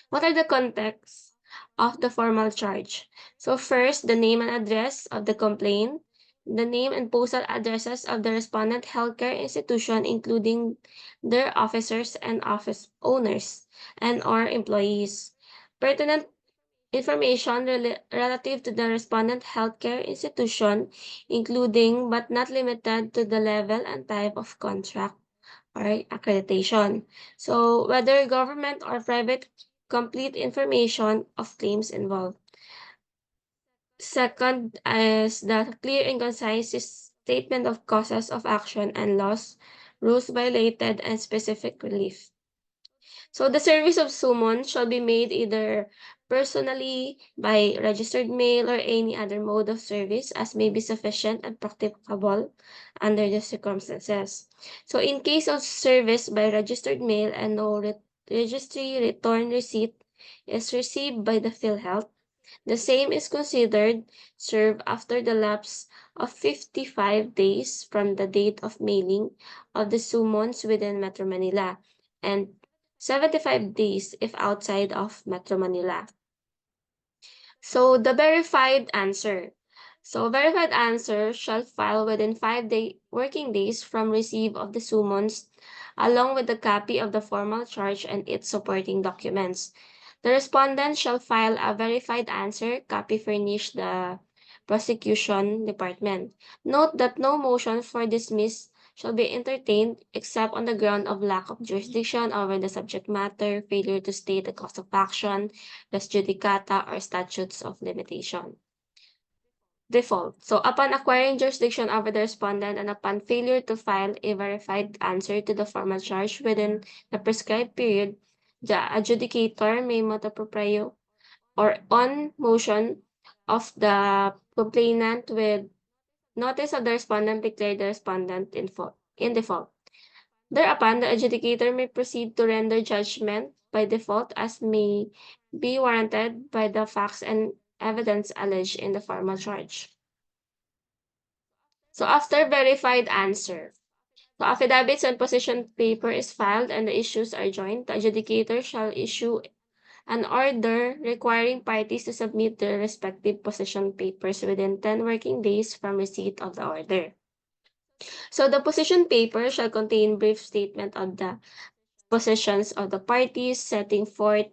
What are the contexts of the formal charge? So first, the name and address of the complaint, the name and postal addresses of the respondent healthcare institution, including their officers and office owners and/or employees. Pertinent information relative to the respondent healthcare institution, including but not limited to the level and type of contract or accreditation. So whether government or private, complete information of claims involved. Second is the clear and concise statement of causes of action and laws, rules violated, and specific relief. So the service of summons shall be made either personally, by registered mail, or any other mode of service as may be sufficient and practicable under the circumstances. So in case of service by registered mail and no registry return receipt is received by the Philhealth, the same is considered served after the lapse of 55 days from the date of mailing of the summons within Metro Manila, and 75 days if outside of Metro Manila. So the verified answer. So verified answer shall file within 5 working days from receipt of the summons, along with a copy of the formal charge and its supporting documents. The respondent shall file a verified answer, copy furnished the prosecution department. Note that no motion for dismiss shall be entertained except on the ground of lack of jurisdiction over the subject matter, failure to state the cause of action, res judicata, or statutes of limitation. Default. So upon acquiring jurisdiction over the respondent and upon failure to file a verified answer to the formal charge within the prescribed period, the adjudicator may motu proprio or on motion of the complainant with notice of the respondent declare the respondent in default. Thereupon, the adjudicator may proceed to render judgment by default as may be warranted by the facts and evidence alleged in the formal charge. So after verified answer, the affidavits and position paper is filed and the issues are joined, the adjudicator shall issue an order requiring parties to submit their respective position papers within 10 working days from receipt of the order. So the position paper shall contain brief statement of the positions of the parties, setting forth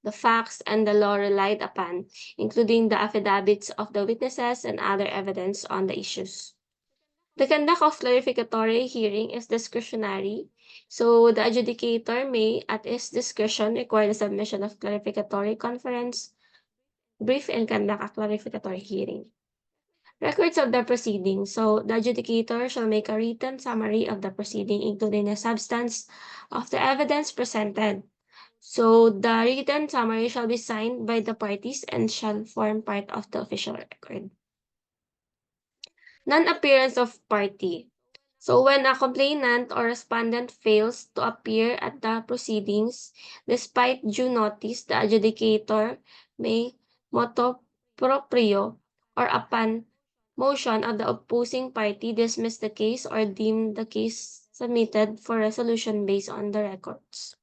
the facts and the law relied upon, including the affidavits of the witnesses and other evidence on the issues. The conduct of clarificatory hearing is discretionary, so the adjudicator may, at his discretion, require the submission of clarificatory conference, brief, and conduct a clarificatory hearing. Records of the proceeding. So the adjudicator shall make a written summary of the proceeding, including the substance of the evidence presented. So the written summary shall be signed by the parties and shall form part of the official record. Non-appearance of party. So when a complainant or respondent fails to appear at the proceedings, despite due notice, the adjudicator may motu proprio or upon motion of the opposing party dismiss the case or deem the case submitted for resolution based on the records.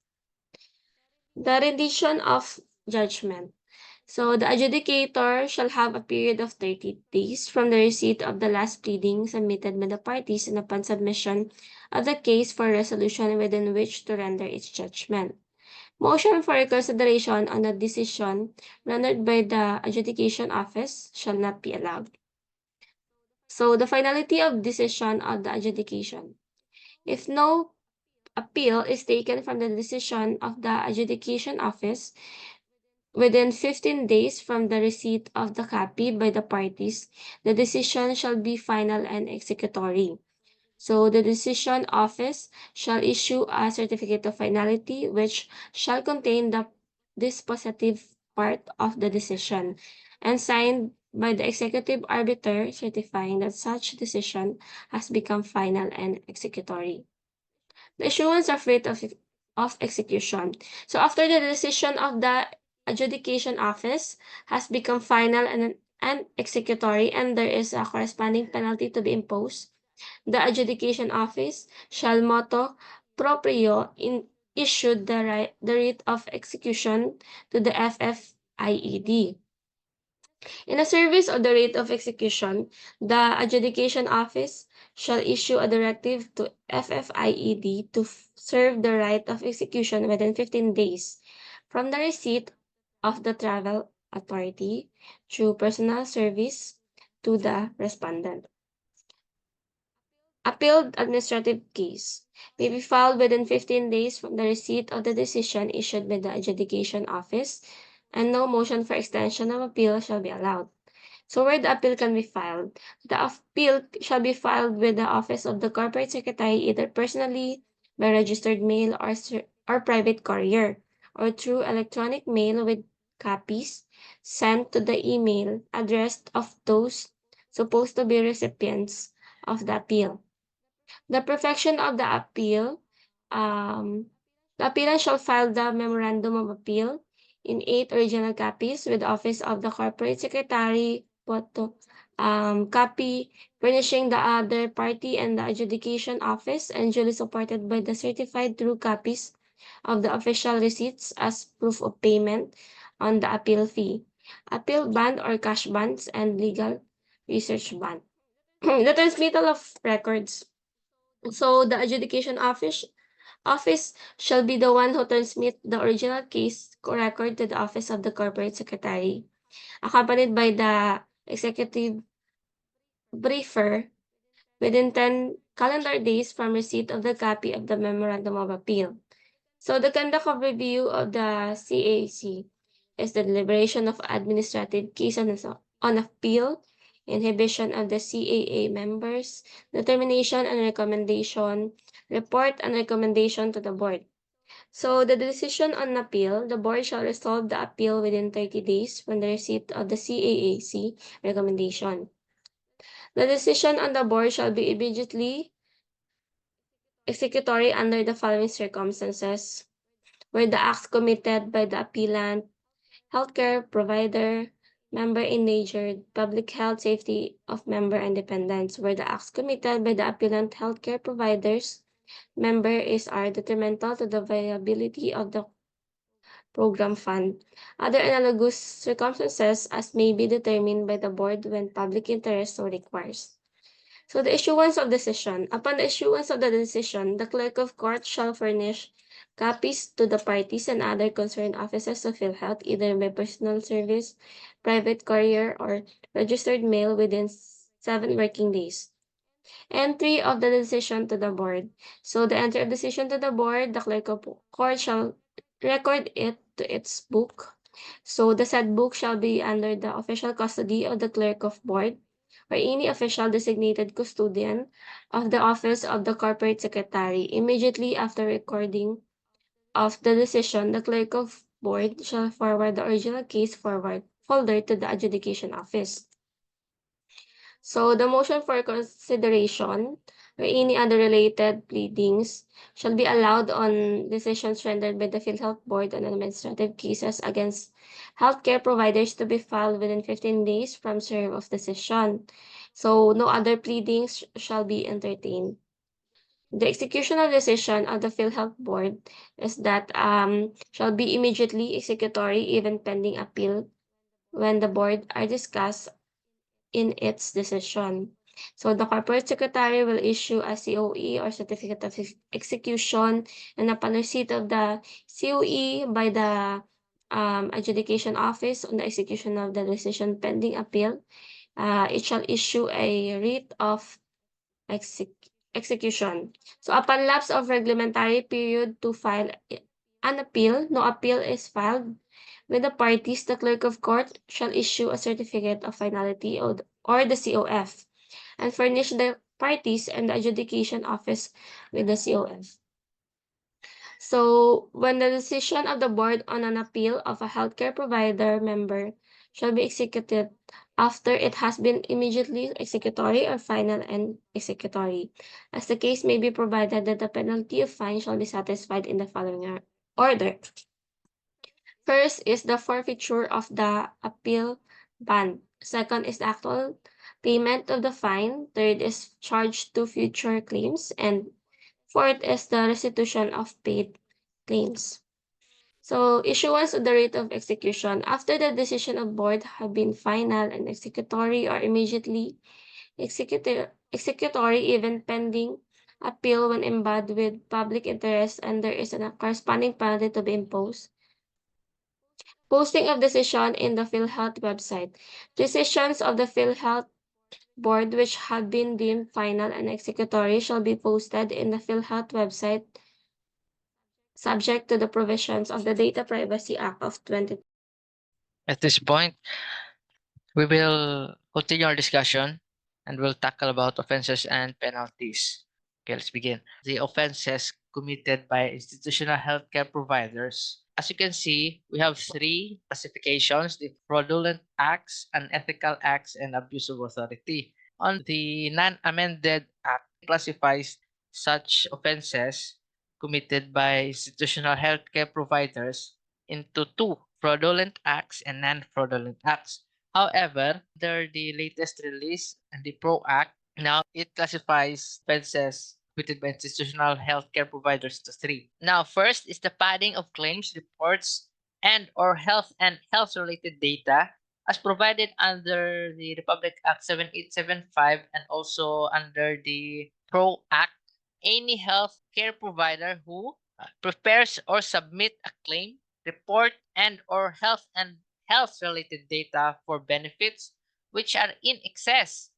The rendition of judgment. So the adjudicator shall have a period of 30 days from the receipt of the last pleading submitted by the parties and upon submission of the case for resolution within which to render its judgment. Motion for reconsideration on the decision rendered by the adjudication office shall not be allowed. So the finality of decision of the adjudication. If no appeal is taken from the decision of the adjudication office within 15 days from the receipt of the copy by the parties, the decision shall be final and executory. So the decision office shall issue a certificate of finality which shall contain the dispositive part of the decision and signed by the executive arbiter certifying that such decision has become final and executory. The issuance of writ of execution. So after the decision of the adjudication office has become final and executory and there is a corresponding penalty to be imposed, the adjudication office shall motu proprio issued the writ of execution to the FFIED. In a service of the writ of execution, the adjudication office shall issue a directive to FFIED to serve the right of execution within 15 days from the receipt of the travel authority through personal service to the respondent. Appealed administrative case may be filed within 15 days from the receipt of the decision issued by the adjudication office, and no motion for extension of appeal shall be allowed. So where the appeal can be filed, the appeal shall be filed with the office of the corporate secretary either personally, by registered mail or private courier, or through electronic mail with copies sent to the email addressed of those supposed to be recipients of the appeal. The perfection of the appellant shall file the memorandum of appeal in 8 original copies with the office of the corporate secretary, copy furnishing the other party and the adjudication office, and duly supported by the certified true copies of the official receipts as proof of payment on the appeal fee, appeal bond or cash bonds, and legal research bond. The transmittal of records. So the adjudication office shall be the one who transmit the original case record to the office of the corporate secretary, accompanied by the executive briefer within 10 calendar days from receipt of the copy of the memorandum of appeal. So the conduct of review of the CAC is the deliberation of administrative cases on appeal, inhibition of the CAA members, determination and recommendation, report and recommendation to the board. So the decision on appeal, the board shall resolve the appeal within 30 days from the receipt of the CAAC recommendation. The decision on the board shall be immediately executory under the following circumstances: where the acts committed by the appellant, healthcare provider, member endangered, public health safety of member and dependents, where the acts committed by the appellant, healthcare providers, member are detrimental to the viability of the program fund. Other analogous circumstances as may be determined by the board when public interest so requires. So the issuance of decision. Upon the issuance of the decision, the clerk of court shall furnish copies to the parties and other concerned officers of Philhealth either by personal service, private courier, or registered mail within 7 working days. Entry of the decision to the board. So the entry of decision to the board, the clerk of court shall record it to its book. So the said book shall be under the official custody of the clerk of board or any official designated custodian of the office of the corporate secretary. Immediately after recording of the decision, the clerk of board shall forward the original case folder to the adjudication office. So the motion for consideration or any other related pleadings shall be allowed on decisions rendered by the Philhealth Board on administrative cases against healthcare providers to be filed within 15 days from serve of decision. So no other pleadings shall be entertained. The executional decision of the Philhealth Board is that shall be immediately executory even pending appeal when the board are discussed in its decision. So the corporate secretary will issue a COE or certificate of execution, and upon receipt of the COE by the adjudication office on the execution of the decision pending appeal, it shall issue a writ of execution. So upon lapse of reglementary period to file an appeal, no appeal is filed with the parties, the clerk of court shall issue a certificate of finality or the COF and furnish the parties and the adjudication office with the COF. So when the decision of the board on an appeal of a healthcare provider member shall be executed after it has been immediately executory or final and executory, as the case may be provided that the penalty of fine shall be satisfied in the following order. First is the forfeiture of the appeal bond. Second is the actual payment of the fine. Third is charge to future claims. And fourth is the restitution of paid claims. So, issuance of the writ of execution. After the decision of board have been final and executory or immediately executory even pending appeal when embodied with public interest and there is a corresponding penalty to be imposed. Posting of decision in the Philhealth website. Decisions of the Philhealth board which have been deemed final and executory shall be posted in the Philhealth website subject to the provisions of the Data Privacy Act of 20. At this point, we will continue our discussion and we'll tackle about offenses and penalties. Okay, let's begin. The offenses committed by institutional healthcare providers. As you can see, we have three classifications: the fraudulent acts, unethical acts, and abuse of authority. On the non-amended act, classifies such offenses committed by institutional healthcare providers into two: fraudulent acts and non-fraudulent acts. However, under the latest release and the PRO Act, now it classifies offenses committed by institutional healthcare providers to three. Now, first is the padding of claims, reports, and/or health and health-related data as provided under the Republic Act 7875 and also under the PRO Act. Any health care provider who prepares or submit a claim, report, and/or health related data for benefits which are in excess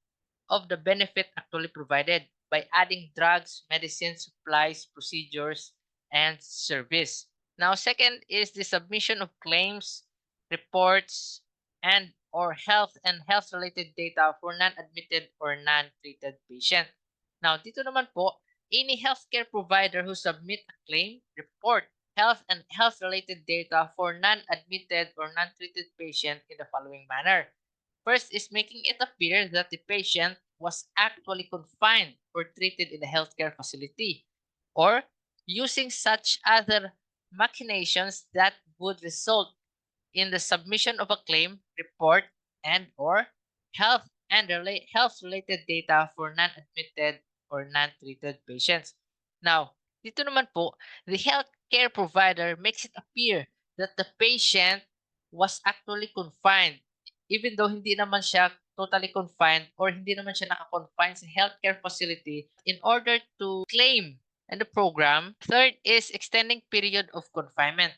of the benefit actually provided by adding drugs, medicines, supplies, procedures, and service. Now, second is the submission of claims, reports, and/or health-related data for non-admitted or non-treated patient. Now, dito naman po, any healthcare provider who submit a claim, report, health-related data for non-admitted or non-treated patient in the following manner. First is making it appear that the patient was actually confined or treated in a healthcare facility, or using such other machinations that would result in the submission of a claim, report, and/or health-related data for non-admitted or non-treated patients. Now, dito naman po, the healthcare provider makes it appear that the patient was actually confined even though hindi naman siya totally confined or hindi naman siya naka-confine sa healthcare facility in order to claim in the program. Third is extending period of confinement.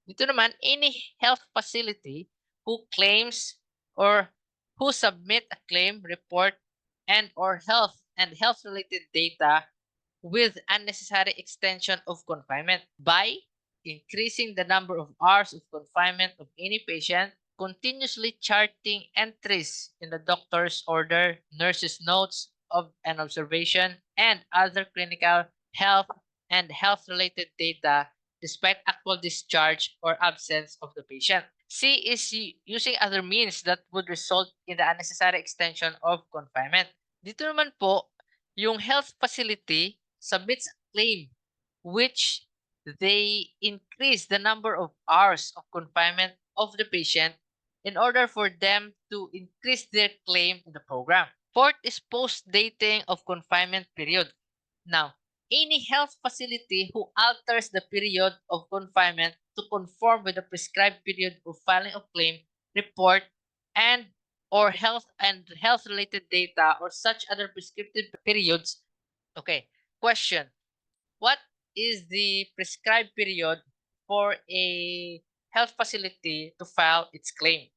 Dito naman, any health facility who claims or who submit a claim, report, and/or health-related data with unnecessary extension of confinement by increasing the number of hours of confinement of any patient, continuously charting entries in the doctor's order, nurse's notes of an observation, and other clinical health and health-related data despite actual discharge or absence of the patient. C is using other means that would result in the unnecessary extension of confinement. Dito naman po, yung health facility submits a claim which they increase the number of hours of confinement of the patient in order for them to increase their claim in the program. Fourth is post-dating of confinement period. Now, any health facility who alters the period of confinement to conform with the prescribed period of filing of claim, report, and/or health-related data or such other prescriptive periods. Okay, question. What is the prescribed period for a health facility to file its claim?